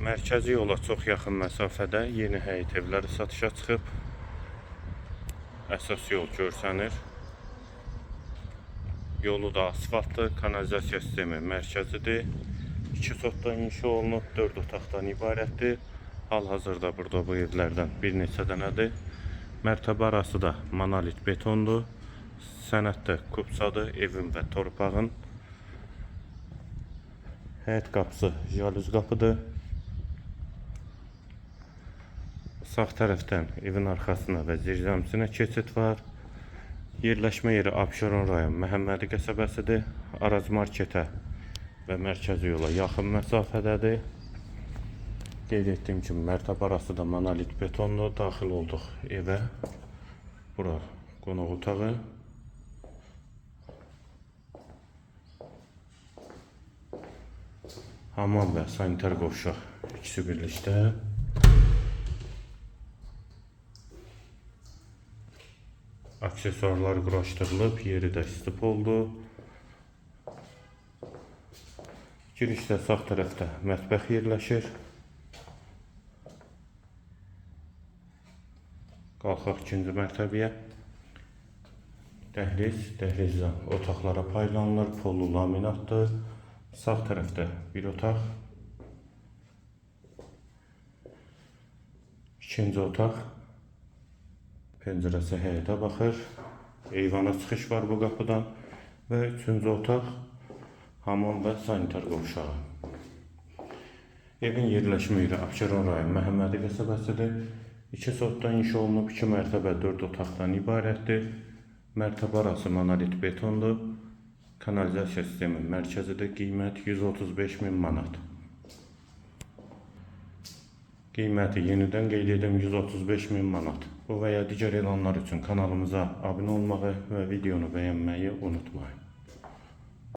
Mərkəzi yola çox yaxın məsafədə yeni həyət evləri satışa çıxıb. Əsas yol görsənir. Yolu da asfaltlı, kanalizasiya sistemi mərkəzidir. 2 sotdan inşa olunub, 4 otaqdan ibarətdir. Hal-hazırda burada bu evlərdən bir neçə dənədir. Mərtəbə arası da monolit betondur. Sənəddə kubsadır, evin və torpağın. Həyət qapısı jalüz qapıdır. Sağ tərəfdən evin arxasına və zirzəmisinə keçid var. Yerləşmə yeri Abşeron rayon Məhəmmədi qəsəbəsidir. Araz marketə və mərkəzi yola yaxın məsafədədir. Qeyd etdiyim kimi mərtəbə arası da monolit betonlu. Daxil olduq evə. Bura qonaq otağı. Hamam və sanitar qovşaq ikisi birlikdə. Aksesuarlar quraşdırılıb, yeri də istif oldu. Girişdə sağ tərəfdə mətbəx yerləşir. Qalxaq ikinci mərtəbəyə. Dəhlizdən otaqlara paylanılır, pollu laminatdır. Sağ tərəfdə bir otaq. İkinci otaq. Pəncərəsi həyətə baxır. Eyvana çıxış var bu qapıdan. Və üçüncü otaq hamam və sanitar qovşağı. Evin yerləşmə yeri Abşeron rayon Məhəmmədi qəsəbəsidir. 2 sotdan inşa olunub, 2 mərtəbə 4 otaqdan ibarətdir. Mərtəbə arası monolit betondur. Kanalizasiya sistemi mərkəzidə qiymət 135.000 manat. Qiyməti yenidən qeyd edim 135.000 manat. Bu və ya digər elanlar üçün kanalımıza abunə olmağı və videonu bəyənməyi unutmayın.